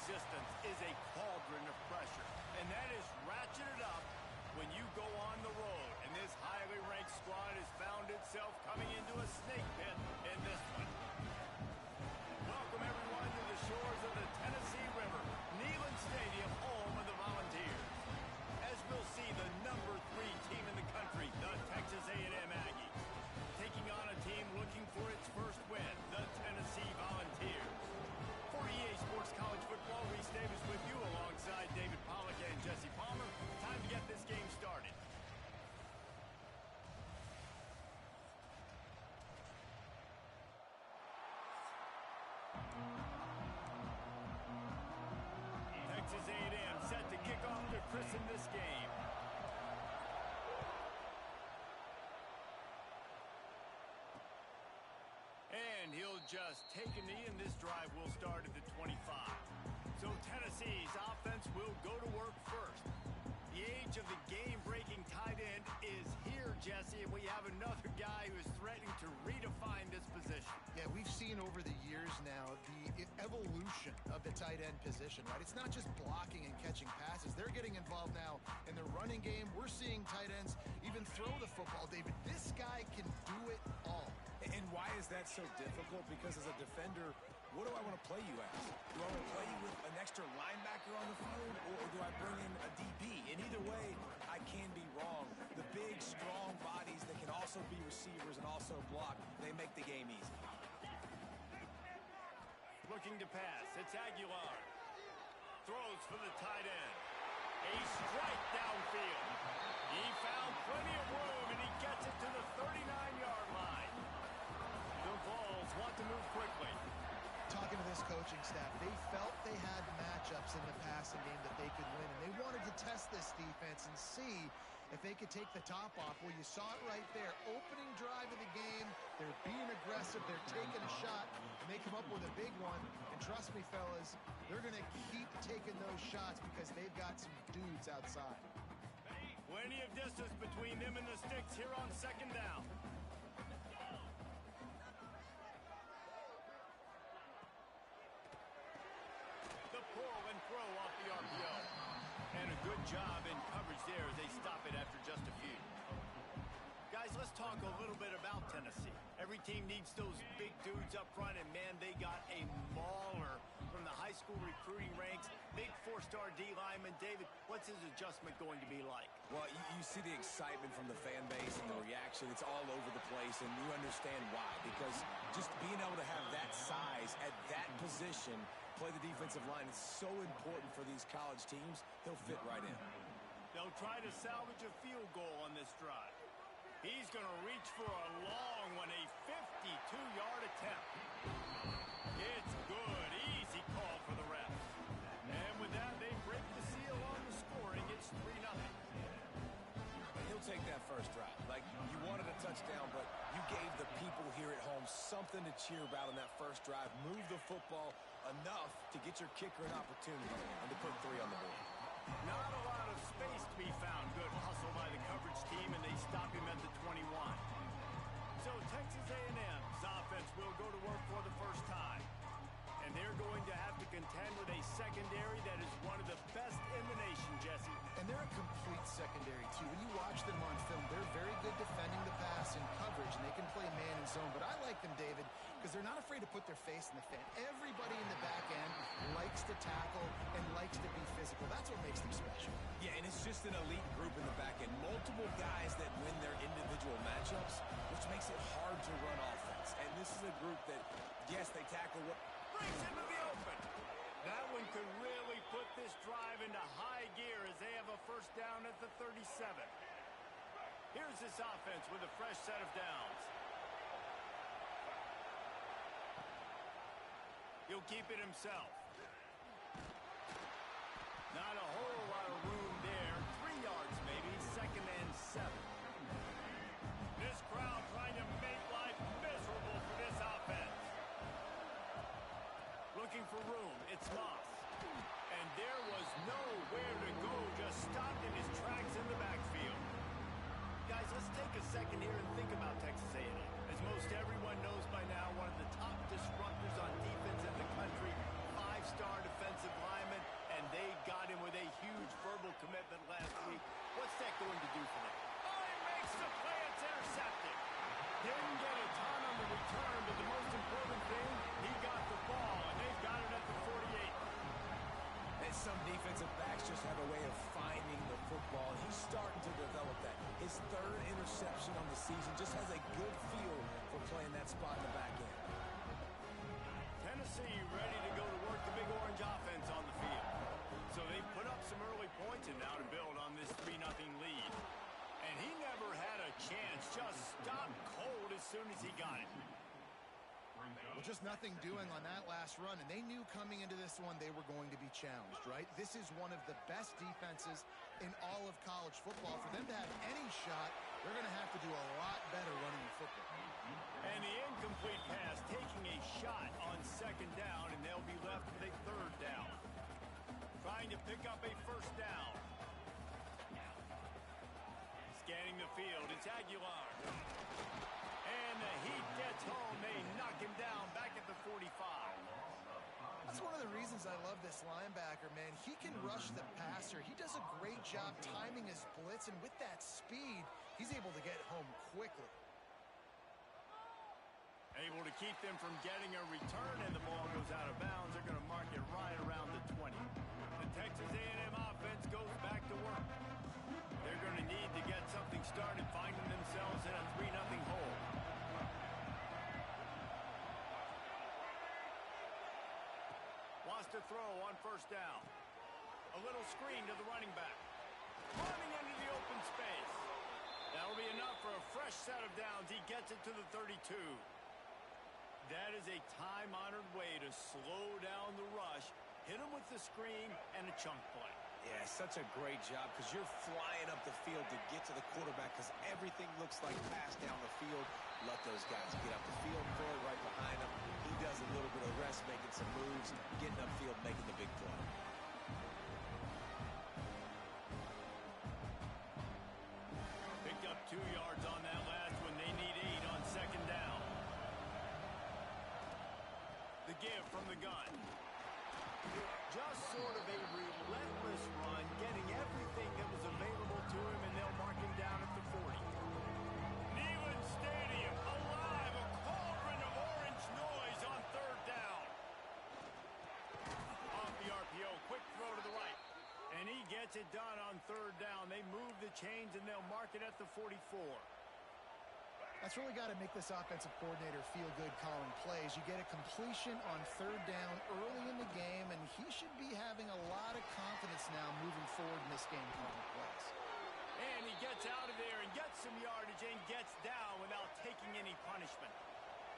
resistance is a cauldron of pressure, and that is ratcheted up when you go on the road. And this highly ranked squad has found itself coming into a snake pit in this one. Welcome, everyone, to the shores of the Tennessee River, Neyland Stadium, home of the Volunteers. As we'll see, the number 3 team in the country, the Texas A&M Aggies, taking on a team looking for its first win, the Tennessee Volunteers. For EA Sports College Football, Reese Davis with you alongside David Pollack and Jesse Palmer. Time to get this game started. Texas A&M set to kick off to christen this game. And he'll just take a knee, and this drive will start at the 25. So Tennessee's offense will go to work first. The age of the game-breaking tight end is here, Jesse, and we have another guy who is threatening to redefine this position. Yeah, we've seen over the years now the evolution of the tight end position, right? It's not just blocking and catching passes. They're getting involved now in the running game. We're seeing tight ends even throw the football, David. This guy can do it all. And why is that so difficult? Because as a defender, what do I want to play you as? Do I want to play you with an extra linebacker on the field, or do I bring in a DB? And either way, I can be wrong. The big, strong bodies that can also be receivers and also block, they make the game easy. Looking to pass, it's Aguilar. Throws for the tight end. A strike downfield. He found plenty of room, and he gets it to the 39-yard line. The Vols want to move quickly. Talking to this coaching staff, they felt they had matchups in the passing game that they could win, and they wanted to test this defense and see if they could take the top off. Well, you saw it right there. Opening drive of the game, they're being aggressive, they're taking a shot, and they come up with a big one. And trust me, fellas, they're going to keep taking those shots because they've got some dudes outside. Plenty of distance between them and the sticks here on second down. The pull and throw off the RPO. And a good job in coverage there as they stop it after just a few. Guys, let's talk a little bit about Tennessee. Every team needs those big dudes up front, and man, they got a mauler from the high school recruiting ranks. Big 4-star D lineman. David, what's his adjustment going to be like? Well, you see the excitement from the fan base and the reaction. It's all over the place, and you understand why. Because just being able to have that size at that position, play the defensive line, is so important for these college teams. He'll fit right in. They'll try to salvage a field goal on this drive. He's going to reach for a long one, a 52-yard attempt. It's good. Easy call for the refs. And with that, they break the seal on the scoring. It's 3-0. He'll take that first drive. Like, you wanted a touchdown, but you gave the people here at home something to cheer about in that first drive. Move the football enough to get your kicker an opportunity and to put 3 on the board. Not a lot of space to be found. Good hustle by the coverage team, and they stop him at the 21. So Texas A&M's offense will go to work for the first time. And they're going to have to contend with a secondary that is one of the best in the nation, Jesse. And they're a complete secondary, too. When you watch them on film, they're very good defending the pass and coverage, and they can play man and zone. But I like them, David, because they're not afraid to put their face in the fan. Everybody in the back end likes to tackle and likes to be physical. That's what makes them special. Yeah, and it's just an elite group in the back end. Multiple guys that win their individual matchups, which makes it hard to run offense. And this is a group that, yes, they tackle what brings into the open. That one could really put this drive into high gear as they have a first down at the 37. Here's this offense with a fresh set of downs. He'll keep it himself. Not a whole lot of room there. 3 yards maybe, 2nd and 7. This crowd trying to make life miserable for this offense. Looking for room, it's Moss. And there was nowhere to go, just stopped in his tracks in the backfield. Guys, let's take a second here and think about Texas A&M. As most everyone knows by now, one of the top disruptors on defense in the country, 5-star defensive defensive lineman, and they got him with a huge verbal commitment last week. What's that going to do for them? Oh, he makes the play. It's intercepted. Didn't get a ton on the return, but the most important thing, he got the ball, and they've got it at the 48. And some defensive backs just have a way of finding the football. He's starting to develop that. His third interception on the season just has a good feel for playing that spot in the back end. Tennessee ready to go to work the Big Orange offense on the field. So they put up some early points and now to build on this 3-0 lead. And he never had a chance, just stopped cold as soon as he got it. Well, just nothing doing on that last run, and they knew coming into this one they were going to be challenged, right? This is one of the best defenses in all of college football. For them to have any shot, they're going to have to do a lot better running the football. And the incomplete pass taking a shot on second down, and they'll be left with a third down. Trying to pick up a first down. Scanning the field, it's Aguilar. And the Heat gets home. They knock him down back at the 45. That's one of the reasons I love this linebacker, man. He can rush the passer. He does a great job timing his blitz, and with that speed, he's able to get home quickly. Able to keep them from getting a return, and the ball goes out of bounds. They're going to mark it right around the 20. The Texas A&M offense goes back to work. They're going to need to get something started, finding themselves in a 3-0 hole. Wants to throw on first down. A little screen to the running back. Running into the open space. That'll be enough for a fresh set of downs. He gets it to the 32. That is a time-honored way to slow down the rush, hit him with the screen, and a chunk play. Yeah, such a great job because you're flying up the field to get to the quarterback because everything looks like pass down the field. Let those guys get up the field, throw it right behind him. He does a little bit of rest, making some moves, getting upfield, making the big play. Picked up 2 yards on that last one. They need 8 on second down. The give from the gun. Just sort of a relentless run, getting everything that was available to him, and they'll mark him down at the 40. Neyland Stadium, alive, a cauldron of orange noise on third down. Off the RPO, quick throw to the right. And he gets it done on third down. They move the chains, and they'll mark it at the 44. That's really got to make this offensive coordinator feel good calling plays. You get a completion on third down early in the game, and he should be having a lot of confidence now moving forward in this game calling plays. And he gets out of there and gets some yardage and gets down without taking any punishment.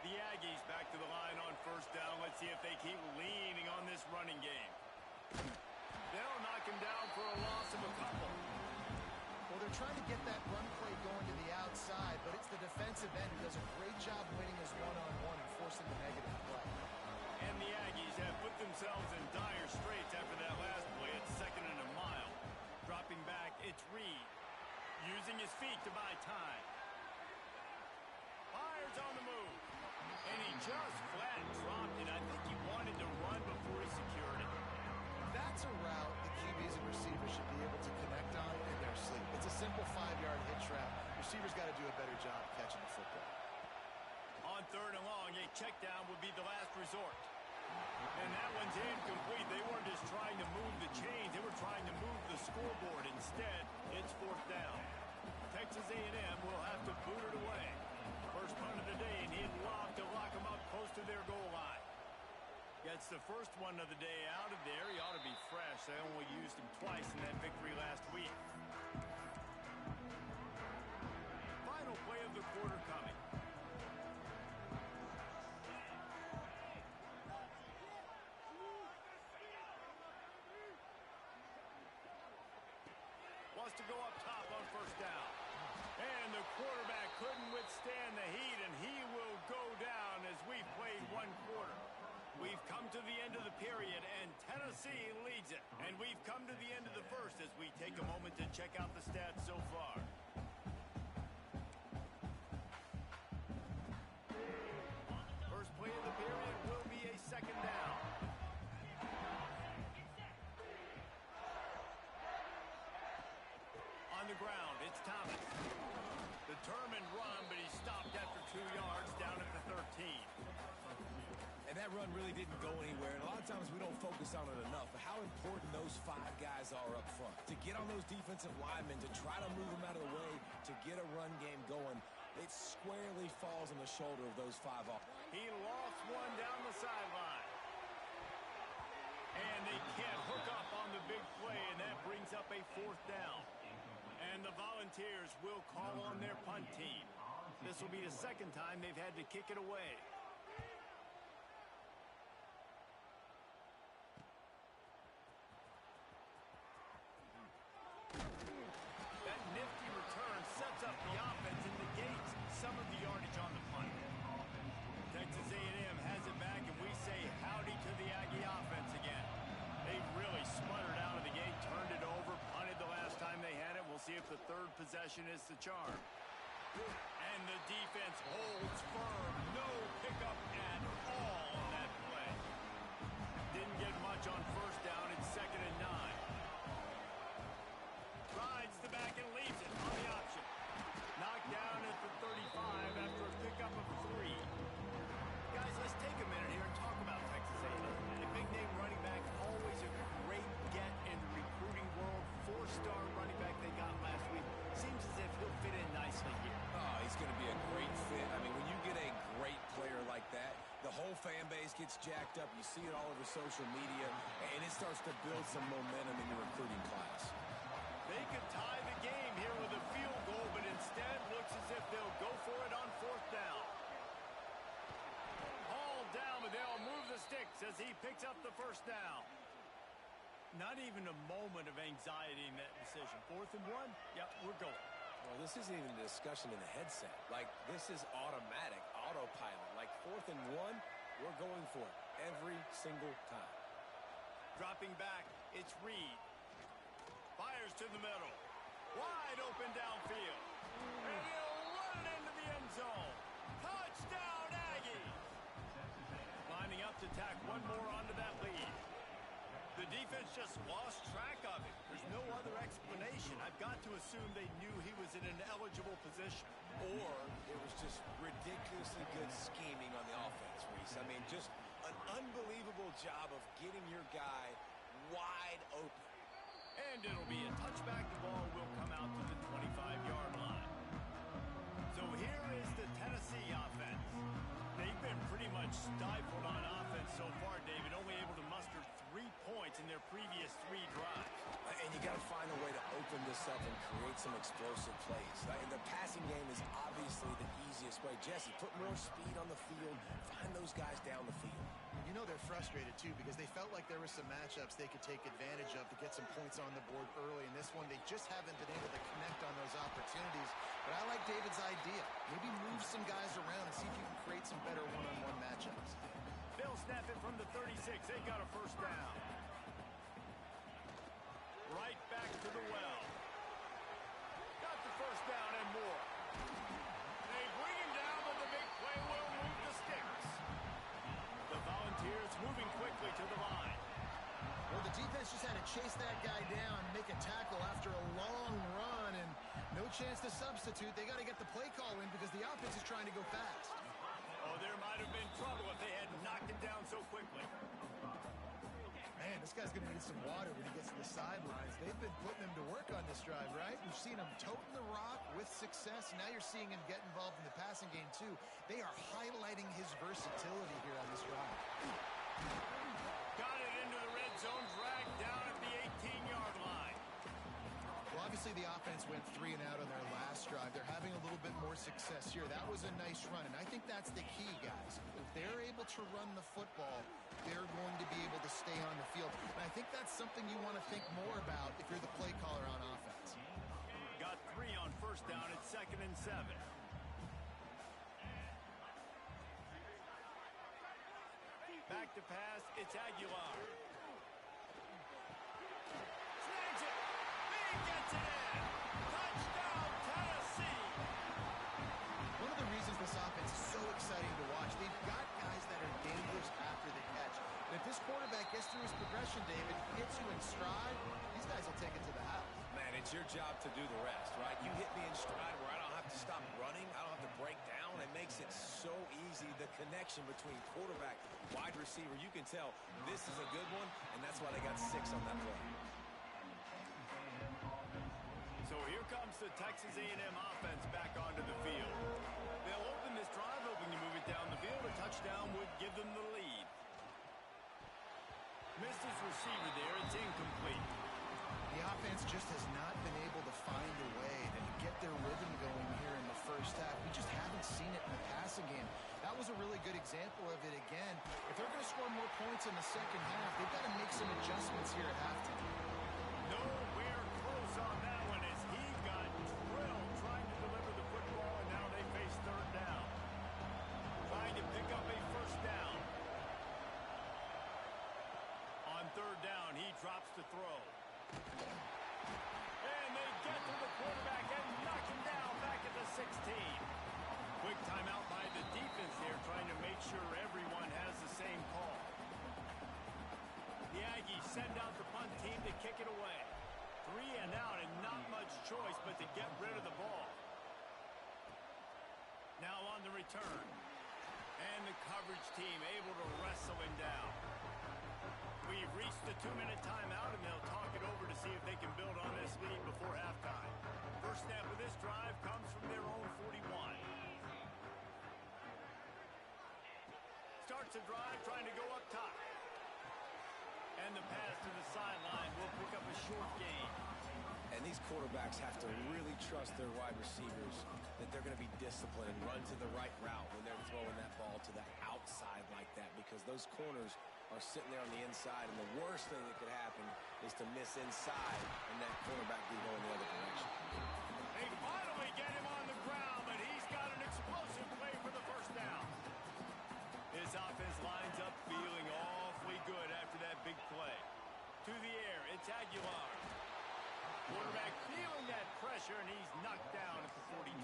The Aggies back to the line on first down. Let's see if they keep leaning on this running game. They'll knock him down for a loss of a couple. Well, they're trying to get that run play going to the outside, but it's the defensive end who does a great job winning his one-on-one and forcing the negative play. And the Aggies have put themselves in dire straits after that last play. It's second and a mile. Dropping back, it's Reed. Using his feet to buy time. Fires on the move. And he just flat dropped it. I think he wanted to run before he secured it. That's a route the QBs and receivers should be able to connect on in their sleep. It's a simple 5-yard hitch route. Receivers got to do a better job catching the football. On third and long, a check down would be the last resort. And that one's incomplete. They weren't just trying to move the chains. They were trying to move the scoreboard. Instead, it's fourth down. Texas A&M will have to boot it away. First punt of the day, and he'd love to lock them up close to their goal line. Gets the first one of the day out of there. He ought to be fresh. They only used him twice in that victory last week. Final play of the quarter coming. Wants to go up top on first down. And the quarterback couldn't withstand the heat, and he will go down as we've played one quarter. We've come to the end of the period, and Tennessee leads it. And we've come to the end of the first as we take a moment to check out the stats so far. First play of the period will be a second down. on the ground. It's Thomas. Determined run, but he stopped after 2 yards down at the 13. And that run really didn't go anywhere. And a lot of times we don't focus on it enough. But how important those 5 guys are up front. To get on those defensive linemen, to try to move them out of the way, to get a run game going, it squarely falls on the shoulder of those 5 offenses. He lost one down the sideline. And they can't hook up on the big play, and that brings up a 4th down. And the Volunteers will call on their punt team. This will be the 2nd time they've had to kick it away. That nifty return sets up the offense and negates some of the yardage on the punt. Texas A&M has it back, and we say howdy to the Aggie offense again. They really sputtered out of the gate, turned it over, punted the last time they had it. We'll see if the 3rd possession is the charm. And the defense holds firm. No pickup at all on that play. Didn't get much on 1st down. It's 2nd and 9. Rides the back and leaves it on the option. Knocked down at the 35 after a pickup of 3. Guys, let's take a minute here and talk about Texas A&M. A big-name running back, always a great get in the recruiting world. 4-star running back they got last week. Seems as if he'll fit in nicely here. Oh, he's going to be a great fit. I mean, when you get a great player like that, the whole fan base gets jacked up. You see it all over social media, and it starts to build some momentum in your recruiting class. They could tie the game here with a field goal, but instead looks as if they'll go for it on 4th down. Hauled down, but they'll move the sticks as he picks up the 1st down. Not even a moment of anxiety in that decision. 4th and 1? Yep, we're going. Well, this isn't even a discussion in the headset. Like, this is automatic, autopilot. Like, 4th and 1, we're going for it every single time. Dropping back, it's Reed. Fires to the middle. Wide open downfield. And he'll run it into the end zone. Touchdown, Aggies! Lining up to tack one more onto that lead. The defense just lost track of it. There's no other explanation. I've got to assume they knew he was in an eligible position. Or it was just ridiculously good scheming on the offense, Reese. I mean, just an unbelievable job of getting your guy wide open. And it'll be a touchback. The ball will come out to the 25-yard line. So here is the Tennessee offense. They've been pretty much stifled on offense so far, David, only able to muster 3 points in their previous 3 drives. And you got to find a way to open this up and create some explosive plays. The passing game is obviously the easiest way. Jesse, put more speed on the field. Find those guys down the field. You know they're frustrated, too, because they felt like there were some matchups they could take advantage of to get some points on the board early. In this one, they just haven't been able to connect on those opportunities. But I like David's idea. Maybe move some guys around and see if you can create some better one-on-one matchups. They'll snap it from the 36. They got a 1st down. Right back to the well. Got the 1st down and more. They bring him down, but the big play will move the sticks. The Volunteers moving quickly to the line. Well, the defense just had to chase that guy down, make a tackle after a long run, and no chance to substitute. They got to get the play call in because the offense is trying to go fast. Oh, there might have been trouble if they had knocked him down so quickly. Man, this guy's going to need some water when he gets to the sidelines. They've been putting him to work on this drive, right? We've seen him toting the rock with success. Now you're seeing him get involved in the passing game, too. They are highlighting his versatility here on this drive. Got it into the red zone, dragged down at the 18-yard line. Well, obviously the offense went 3 and out on their last drive. They're having a little bit more success here. That was a nice run, and I think that's the key, guys. If they're able to run the football, they're going to be able to stay on the field. And I think that's something you want to think more about if you're the play caller on offense. Got 3 on 1st down at 2nd and 7. Back to pass, it's Aguilar. Snags it! He gets it in! Touchdown, Tennessee! One of the reasons this offense is so exciting to watch, they've got guys that are dangerous after the catch. And if this quarterback gets through his progression, David, hits you in stride, these guys will take it to the house. Man, it it's your job to do the rest, right? You hit me in stride where I don't have to stop running. I don't have to break down. It makes it so easy. The connection between quarterback, wide receiver, you can tell this is a good one, and that's why they got 6 on that play. So here comes the Texas A&M offense back onto the field. They'll open this drive, hoping to move it down the field. A touchdown would give them the lead. Missed his receiver there. It's incomplete. The offense just has not been able to find a way to get their rhythm going here in the first half. We just haven't seen it in the passing game. That was a really good example of it again. If they're going to score more points in the second half, they've got to make some adjustments here at halftime. Nowhere close on that one as he got drilled trying to deliver the football, and now they face third down. Trying to pick up a first down. On third down, he drops to throw. And they get to the quarterback and knock him down back at the 16. Quick timeout by the defense there, trying to make sure everyone has the same call. The Aggies send out the punt team to kick it away. 3 and out and not much choice but to get rid of the ball. Now on the return. And the coverage team able to wrestle him down. We've reached the 2-minute timeout, and they'll talk it over to see if they can build on this lead before halftime. First snap of this drive comes from their own 41. Starts a drive trying to go up top. And the pass to the sideline will pick up a short gain. And these quarterbacks have to really trust their wide receivers that they're going to be disciplined and run to the right route when they're throwing that ball to the outside like that, because those corners are sitting there on the inside, and the worst thing that could happen is to miss inside and that cornerback be going the other direction. They finally get him on the ground, but he's got an explosive play for the first down. His offense lines up feeling awfully good after that big play. To the air, it's Aguilar. Quarterback feeling that pressure, and he's knocked down at the 42.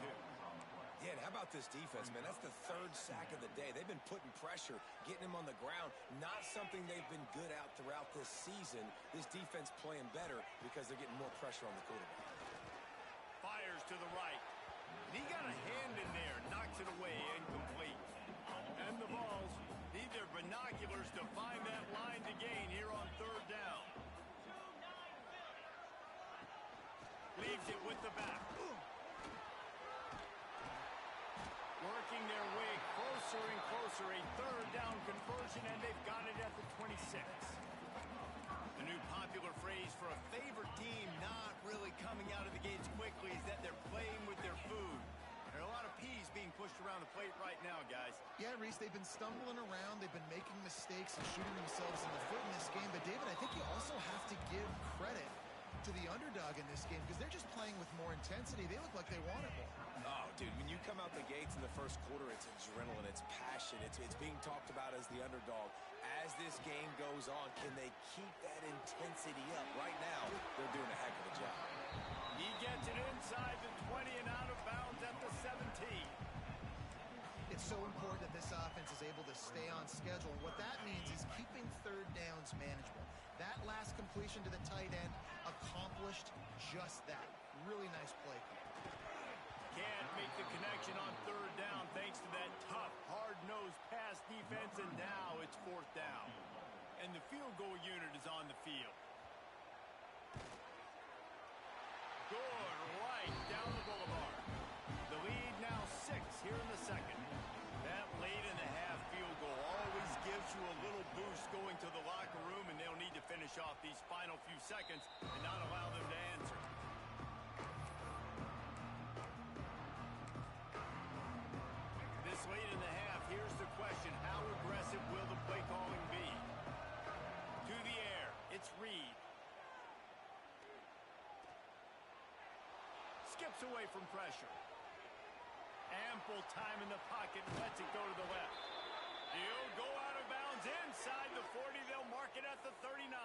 Yeah, and how about this defense, man? That's the 3rd sack of the day. They've been putting pressure, getting him on the ground. Not something they've been good at throughout this season. This defense playing better because they're getting more pressure on the quarterback. Fires to the right. And he got a hand in there, knocks it away, incomplete. And the balls need their binoculars to find that line to gain here on third down. Leaves it with the back. Working their way closer and closer. A third down conversion, and they've got it at the 26. The new popular phrase for a favorite team not really coming out of the gates quickly is that they're playing with their food. There are a lot of peas being pushed around the plate right now, guys. Yeah, Reese, they've been stumbling around. They've been making mistakes and shooting themselves in the foot in this game. But, David, I think you also have to give credit to the underdog in this game because they're just playing with more intensity. They look like they want it more. Oh, dude, when you come out the gates in the first quarter, it's adrenaline, it's passion, it's being talked about as the underdog. As this game goes on, can they keep that intensity up? Right now, they're doing a heck of a job. He gets it inside the 20 and out of bounds at the 17. It's so important that this offense is able to stay on schedule. What that means is keeping third downs manageable. That last completion to the tight end accomplished just that. Really nice play. Can't make the connection on third down thanks to that tough, hard-nosed pass defense, and now it's fourth down. And the field goal unit is on the field. Good right down the boulevard. The lead now 6 here in the second. That late in the half field goal always gives you a little boost going to the locker room, and they'll need to finish off these final few seconds and not allow them to answer. This late in the half, here's the question. How aggressive will the play calling be? To the air, it's Reed. Skips away from pressure. Ample time in the pocket, lets it go to the left. He'll go out of bounds inside the 40. They'll mark it at the 39.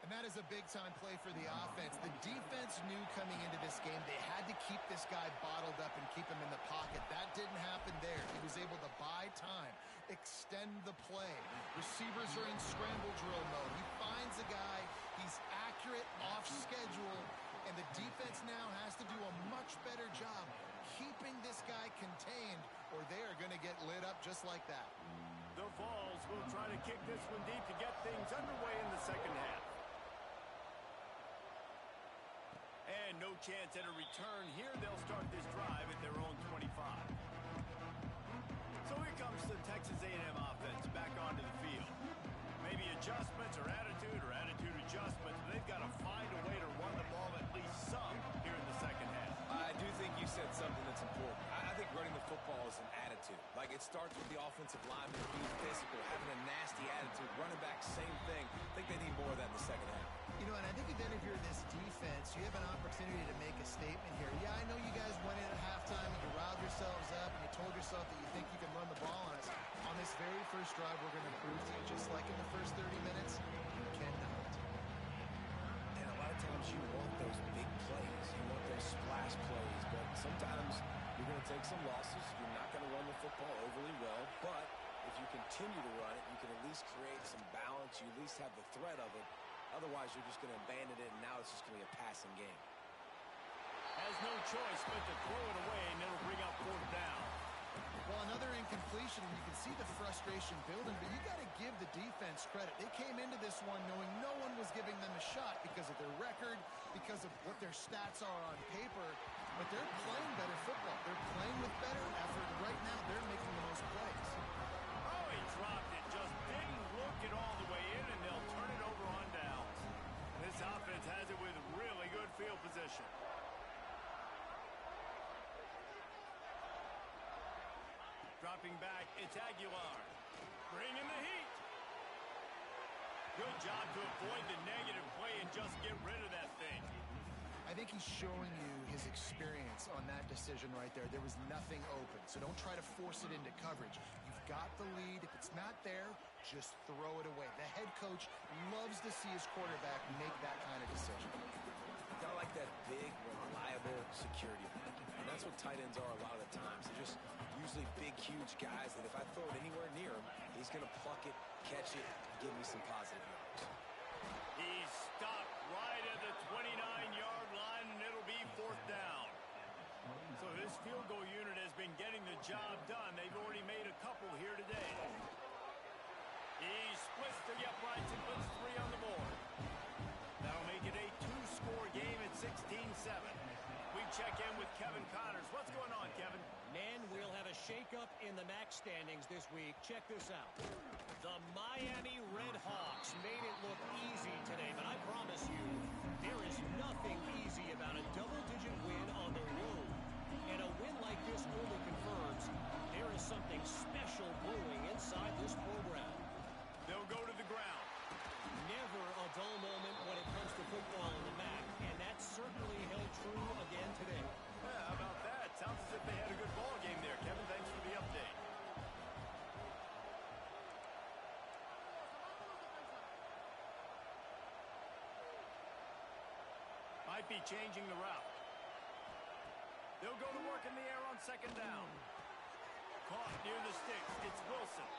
And that is a big-time play for the offense. The defense knew coming into this game they had to keep this guy bottled up and keep him in the pocket. That didn't happen there. He was able to buy time, extend the play. Receivers are in scramble drill mode. He finds a guy, he He's accurate, off schedule, and the defense now has to do a much better job keeping this guy contained, or they are going to get lit up just like that. The Vols will try to kick this one deep to get things underway in the second half. And no chance at a return here. They'll start this drive at their own 25. So here comes the Texas A&M offense back onto the field. Maybe adjustments or attitude adjustments. But they've got to find a way to run the ball at least some here in the second half. I do think you said something that's important. I think running the football is an attitude. Like, it starts with the offensive lineman being physical, having a nasty attitude. Running back, same thing. I think they need more of that in the second half. You know, and I think then if you're this defense, you have an opportunity to make a statement here. Yeah, I know you guys went in at halftime and you riled yourselves up and you told yourself that you think you can run the ball on us. On this very first drive, we're going to prove to you, just like in the first 30 minutes, you cannot. And a lot of times you want those big plays. You want those splash plays. But sometimes you're going to take some losses. You're not going to run the football overly well. But if you continue to run it, you can at least create some balance. You at least have the threat of it. Otherwise, you're just going to abandon it, and now it's just going to be a passing game. Has no choice but to throw it away, and it'll bring up fourth down. Well, another incompletion, and you can see the frustration building, but you got to give the defense credit. They came into this one knowing no one was giving them a shot because of their record, because of what their stats are on paper, but they're playing better football. They're playing with better effort. Right now, they're making the most plays. Oh, he dropped it. Just didn't look it all the way in, and they'll turn it over on downs. This offense has it with really good field position. Dropping back, it's Aguilar. Bringing the heat. Good job to avoid the negative play and just get rid of that thing. I think he's showing you his experience on that decision right there. There was nothing open, so don't try to force it into coverage. You've got the lead. If it's not there, just throw it away. The head coach loves to see his quarterback make that kind of decision. Got like that big, reliable security blanket. And that's what tight ends are a lot of the times. They're just usually big, huge guys that if I throw it anywhere near him, he's going to pluck it, catch it, and give me some positive yards. He's stopped right at the 29-yard line, and it'll be fourth down. So this field goal unit has been getting the job done. They've already made a couple here today. He splits the uprights and puts 3 on the board. That'll make it a 2-score game at 16-7. We check in with Kevin Connors. What's going on, Kevin? Men will have a shakeup in the MAC standings this week. Check this out. The Miami Redhawks made it look easy today, but I promise you, there is nothing easy about a double-digit win on the road. And a win like this only confirms there is something special brewing inside this program. They'll go to the ground. Never a dull moment when it comes to football in the MAC, and that certainly held true again today. Yeah, how about that? Sounds as if they had a good ball game there, Kevin. Thanks for the update. Might be changing the route. They'll go to work in the air on second down. Caught near the sticks. It's Wilson.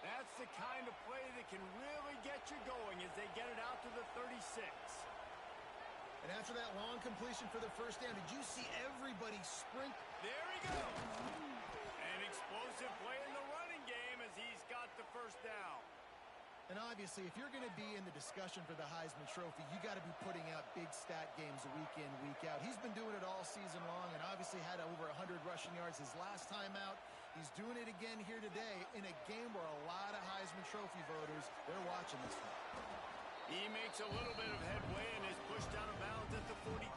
That's the kind of play that can really get you going as they get it out to the 36. And after that long completion for the first down, did you see everybody sprint? There he goes. An explosive play in the running game as he's got the first down. And obviously, if you're going to be in the discussion for the Heisman Trophy, you got to be putting out big stat games week in, week out. He's been doing it all season long and obviously had over 100 rushing yards his last time out. He's doing it again here today in a game where a lot of Heisman Trophy voters, they're watching this one. He makes a little bit of headway and is pushed out of bounds at the 43.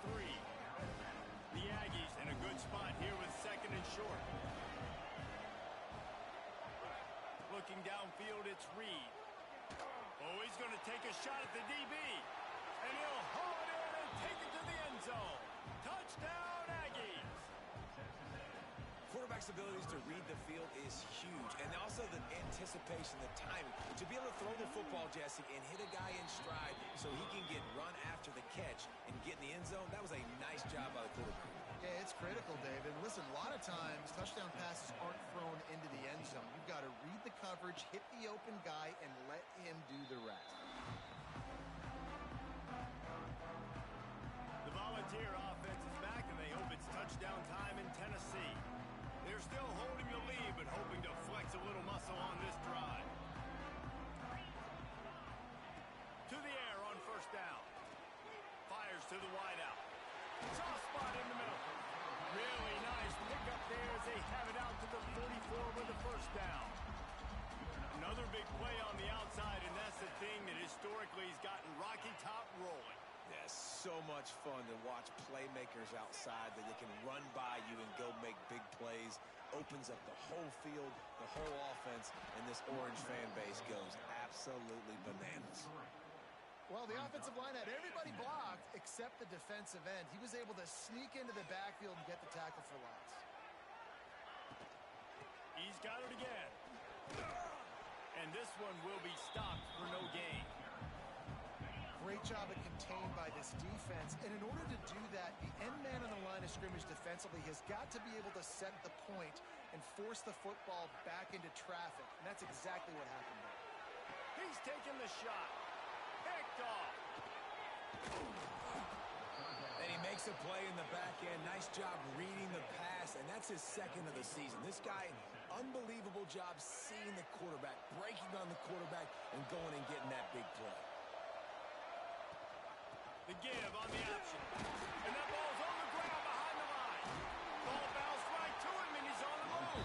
The Aggies in a good spot here with second and short. Looking downfield, it's Reed. Oh, he's going to take a shot at the DB. And he'll haul it in and take it to the end zone. Touchdown, Aggies. Quarterback's abilities to read the field is huge. And also the anticipation, the timing. To be able to throw the football, Jesse, and hit a guy in stride so he can get run after the catch and get in the end zone, that was a nice job by the quarterback. Yeah, it's critical, David. Listen, a lot of times touchdown passes aren't thrown into the end zone. You've got to read the coverage, hit the open guy, and let him do the rest. Volunteer offense is back, and they hope it's touchdown time in Tennessee. They're still holding the lead, but hoping to flex a little muscle on this drive. To the air on first down. Fires to the wideout. Soft spot in the middle. Really nice pickup there as they have it out to the 44 with the first down. Another big play on the outside, and that's the thing that historically has gotten Rocky Top rolling. Yeah, so much fun to watch playmakers outside that they can run by you and go make big plays. Opens up the whole field, the whole offense, and this Orange fan base goes absolutely bananas. Well, the offensive line had everybody blocked except the defensive end. He was able to sneak into the backfield and get the tackle for loss. He's got it again. And this one will be stopped for no gain. Great job at contained by this defense. And in order to do that, the end man on the line of scrimmage defensively has got to be able to set the point and force the football back into traffic. And that's exactly what happened there. He's taking the shot. Picked off. And he makes a play in the back end. Nice job reading the pass, and that's his second of the season. This guy, unbelievable job seeing the quarterback, breaking on the quarterback, and going and getting that big play. The give on the option. And that ball's on the ground behind the line. Ball bounced right to him, and he's on the move.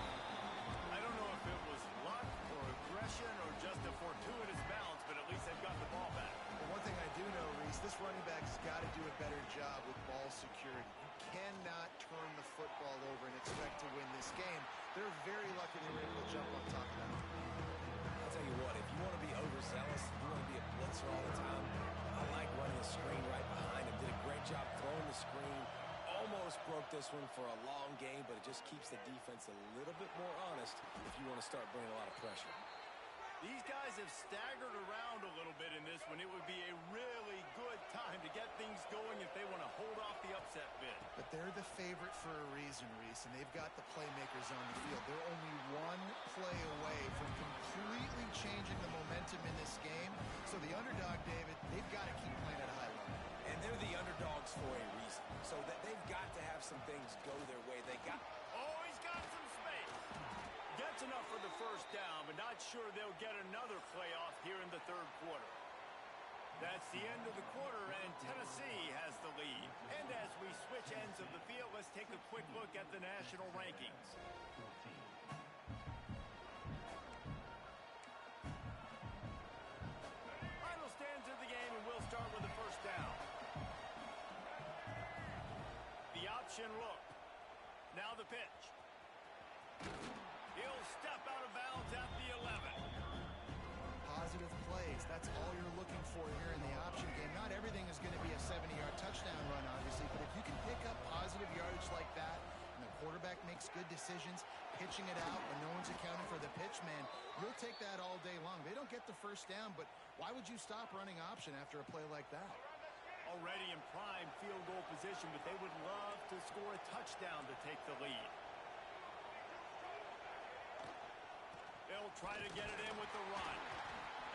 I don't know if it was luck or aggression or just a fortuitous bounce, but at least they've got the ball back. Well, one thing I do know, Reese, this running back's got to do a better job with ball security. You cannot turn the football over and expect to win this game. They're very lucky they were able to jump on top of that. I'll tell you what, if you want to be overzealous, if you want to be a blitzer all the time, I like running the screen right behind him. Did a great job throwing the screen. Almost broke this one for a long game, but it just keeps the defense a little bit more honest if you want to start bringing a lot of pressure. These guys have staggered around a little bit in this one. It would be a really good time to get things going if they want to hold off the upset bid. But they're the favorite for a reason, Reese, and they've got the playmakers on the field. They're only one play away from completely changing the momentum in this game. So the underdog, David, they've got to keep playing at a high level. And they're the underdogs for a reason. So that they've got to have some things go their way. They got... Oh, he's got some space. Gets enough for the first down, but not sure they'll get another play off here in the third quarter. That's the end of the quarter, and Tennessee has the lead. And as we switch ends of the field, let's take a quick look at the national rankings. Final stands of the game, and we'll start with the first down. The option look. Now the pitch. He'll step out of bounds at the 11. Positive plays. That's all you're looking for here in the option game. Not everything is going to be a 70-yard touchdown run, obviously, but if you can pick up positive yardage like that, and the quarterback makes good decisions, pitching it out when no one's accounting for the pitch, man, you'll take that all day long. They don't get the first down, but why would you stop running option after a play like that? Already in prime field goal position, but they would love to score a touchdown to take the lead. They'll try to get it in with the run.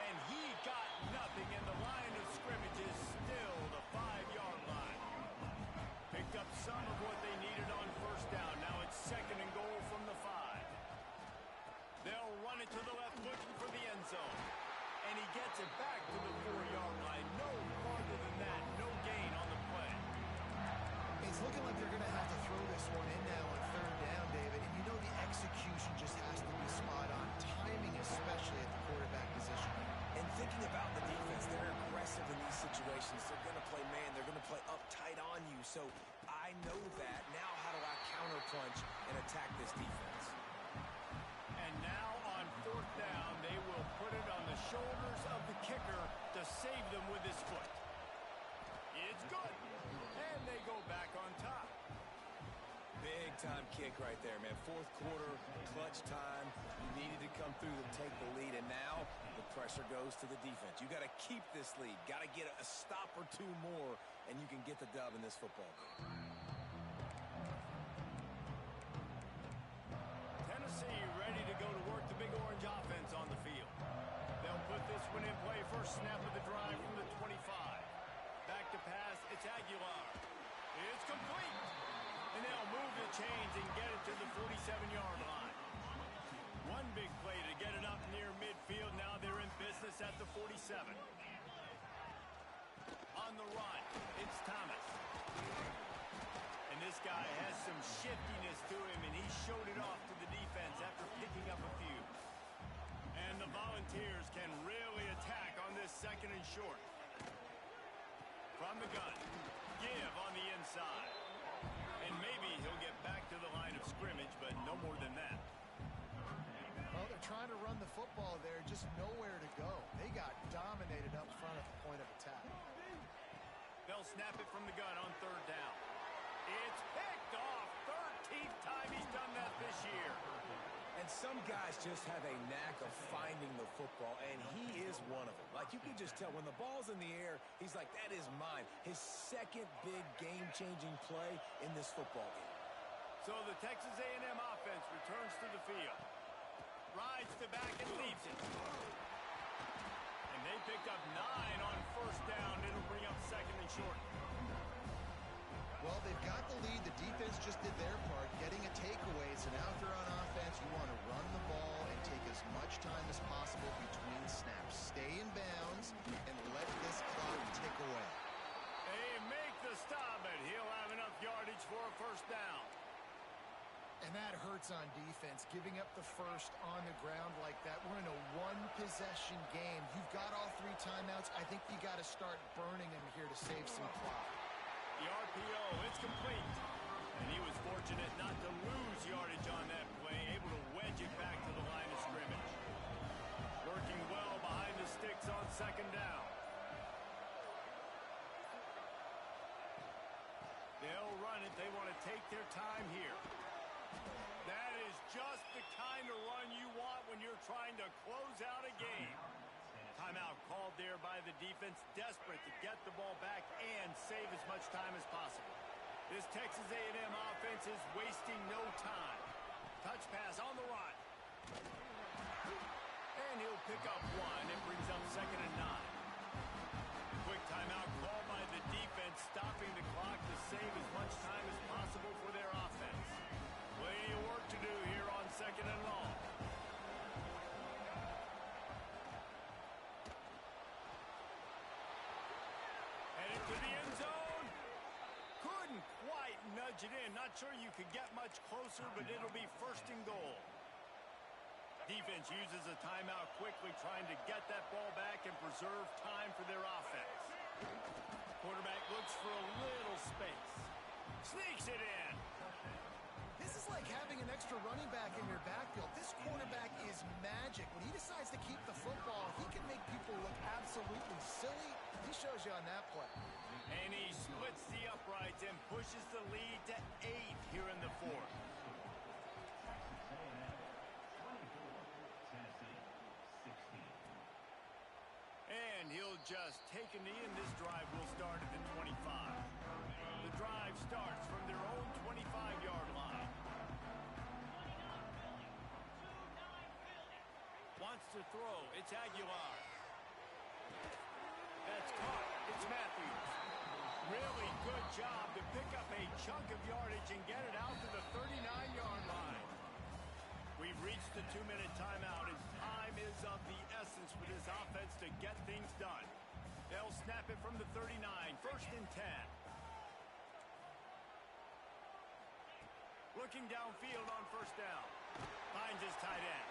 And he got nothing, and the line of scrimmage is still the 5-yard line. Picked up some of what they needed on first down. Now it's second and goal from the 5. They'll run it to the left, looking for the end zone. And he gets it back to the 4-yard line. No farther than that. No gain on the play. It's looking like they're going to have to throw this one in now on third down, David. And you know the execution just has to be spot on. Timing, especially at the quarterback position. And thinking about the defense, they're aggressive in these situations. They're going to play man. They're going to play up tight on you. So I know that. Now how do I counterpunch and attack this defense? And now on fourth down, they will put it on the shoulders of the kicker to save them with his foot. It's good. And they go back on top. Big-time kick right there, man. Fourth quarter, clutch time. You needed to come through to take the lead, and now the pressure goes to the defense. You got to keep this lead. Got to get a stop or two more, and you can get the dub in this football game. Tennessee ready to go to work the Big Orange offense on the field. They'll put this one in play. First snap of the drive from the 25. Back to pass, it's Aguilar. It's complete. And they'll move the chains and get it to the 47-yard line. One big play to get it up near midfield. Now they're in business at the 47. On the run, it's Thomas. And this guy has some shiftiness to him, and he showed it off to the defense after picking up a few. And the Volunteers can really attack on this second and short. From the gun, give on the inside. And maybe he'll get back to the line of scrimmage, but no more than that. Well, they're trying to run the football there, just nowhere to go. They got dominated up front at the point of attack. They'll snap it from the gun on third down. It's picked off. 13th time he's done that this year. And some guys just have a knack of finding the football, and he is one of them. Like, you can just tell when the ball's in the air, he's like, that is mine. His second big game-changing play in this football game. So the Texas A&M offense returns to the field. Rides to back and leaves it. And they picked up 9 on first down. It'll bring up second and short. Well, they've got the lead. The defense just did their part, getting a takeaway. So now if you're on offense, you want to run the ball and take as much time as possible between snaps. Stay in bounds and let this clock tick away. They make the stop, but he'll have enough yardage for a first down. And that hurts on defense, giving up the first on the ground like that. We're in a one-possession game. You've got all 3 timeouts. I think you got to start burning them here to save some clock. The RPO, it's complete. And he was fortunate not to lose yardage on that play, able to wedge it back to the line of scrimmage. Working well behind the sticks on second down. They'll run it. They want to take their time here. That is just the kind of run you want when you're trying to close out a game. Timeout called there by the defense, desperate to get the ball back and save as much time as possible. This Texas A&M offense is wasting no time. Touch pass on the run. And he'll pick up 1. It brings up second and 9. Quick timeout called by the defense, stopping the clock to save as much time as possible for their offense. Plenty of work to do here on second and long. Headed to the end zone. Couldn't quite nudge it in. Not sure you could get much closer, but it'll be first and goal. Defense uses a timeout quickly, trying to get that ball back and preserve time for their offense. Quarterback looks for a little space. Sneaks it in. This is like having an extra running back in your backfield. This quarterback is magic. When he decides to keep the football, he can make people look absolutely silly. He shows you on that play. And he splits the uprights and pushes the lead to 8 here in the fourth. And he'll just take a knee, and this drive will start at the 25. The drive starts from their own 25-yard line. Wants to throw. It's Aguilar. That's caught. It's Matthews. Really good job to pick up a chunk of yardage and get it out to the 39-yard line. We've reached the 2-minute timeout, and time is of the essence for this offense to get things done. They'll snap it from the 39, first and 10. Looking downfield on first down. Finds his tight end.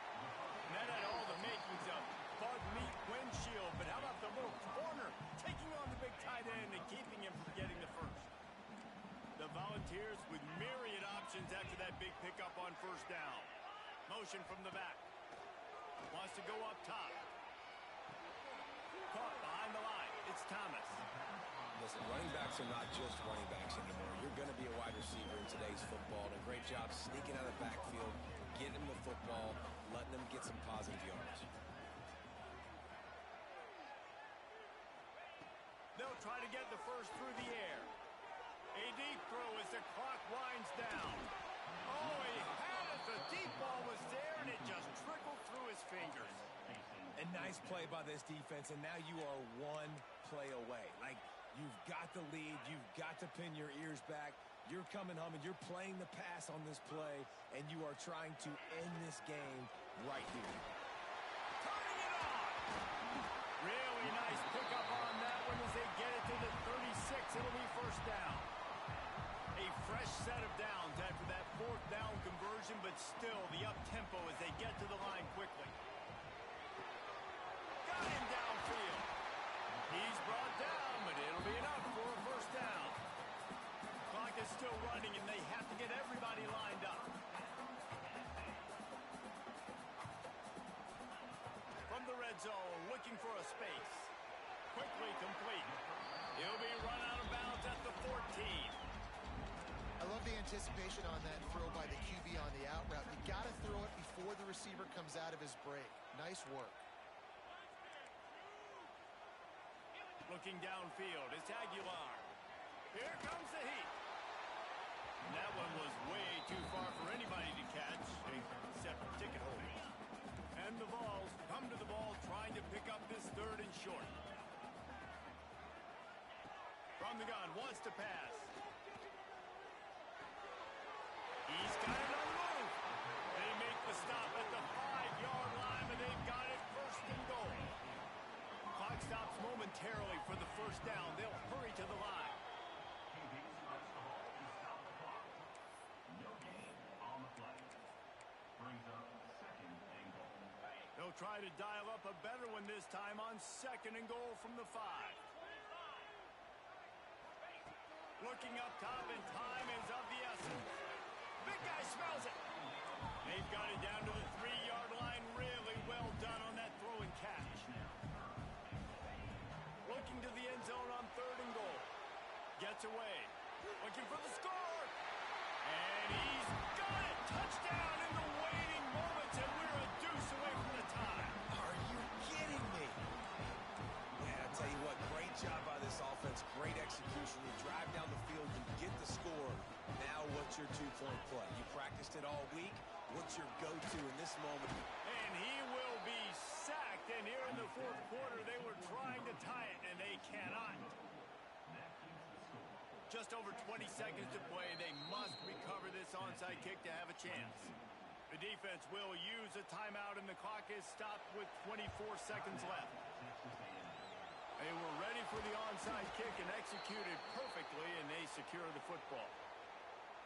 And that had all the makings of bug meat windshield, but how about the little corner taking on the big tight end and keeping him from getting the first? The Volunteers with myriad options after that big pickup on first down. Motion from the back. Wants to go up top. Caught behind the line. It's Thomas. Listen, running backs are not just running backs anymore. You're going to be a wide receiver in today's football. And a great job sneaking out of the backfield, getting them the football, letting them get some positive yards. They'll try to get the first through the air. A deep throw as the clock winds down. Oh, he had it. The deep ball was there, and it just trickled through his fingers. A nice play by this defense, and now you are one play away. Like, You've got the lead. You've got to pin your ears back. You're coming home, and you're playing the pass on this play, and you are trying to end this game right here. Turning it on! Really nice pickup on that one as they get it to the 36. It'll be first down. A fresh set of downs after that fourth down conversion, but still the up-tempo as they get to the line quickly. Got him downfield. He's brought down, but it'll be enough for a first down. Clock is still running, and they have to get everybody lined up. From the red zone, looking for a space. Quickly complete. He'll be run out of bounds at the 14. I love the anticipation on that throw by the QB on the out route. You got to throw it before the receiver comes out of his break. Nice work. Looking downfield, it's Aguilar. Here comes the heat. And that one was way too far for anybody to catch, except ticket holders. And the Vols come to the ball trying to pick up this third and short. From the gun, wants to pass. He's got it on the move. They make the stop at the 5-yard line, and they've got it first and goal. Clock stops momentarily for the first down. They'll hurry to the line. They'll try to dial up a better one this time on second and goal from the 5. Looking up top, and time is of the essence. Big guy smells it. They've got it down to the 3-yard line. Really well done on that throw and catch. Looking to the end zone on third and goal. Gets away. Looking for the score. And he's got it. Touchdown in the waning moments, and we're a deuce away from the tie. Are you kidding me? Yeah, I'll tell you what, great job by this offense. Great execution. You drive down the field, you get the score. Now what's your two-point play? You practiced it all week. What's your go-to in this moment? And he will be sacked. And here in the fourth quarter, they were trying to tie it, and they cannot. Just over 20 seconds to play. They must recover this onside kick to have a chance. The defense will use a timeout, and the clock is stopped with 24 seconds left. They were ready for the onside kick and executed perfectly, and they secure the football.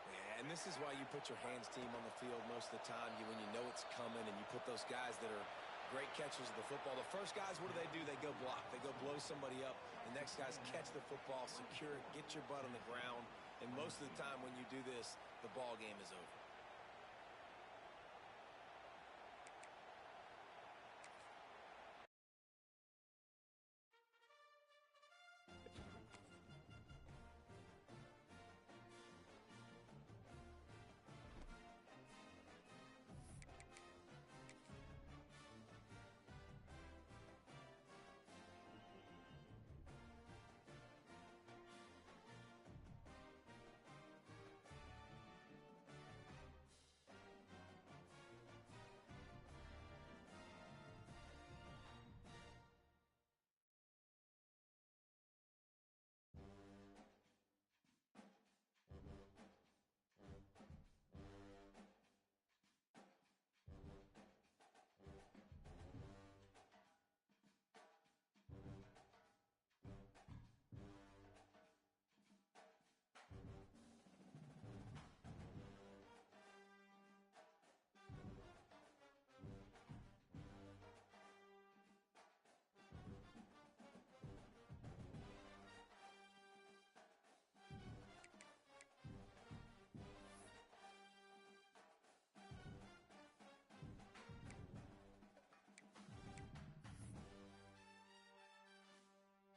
Yeah, and this is why you put your hands team on the field most of the time. When you know it's coming, and you put those guys that are great catchers of the football. The first guys, what do? They go block. They go blow somebody up. The next guys catch the football, secure it, get your butt on the ground. And most of the time when you do this, the ball game is over.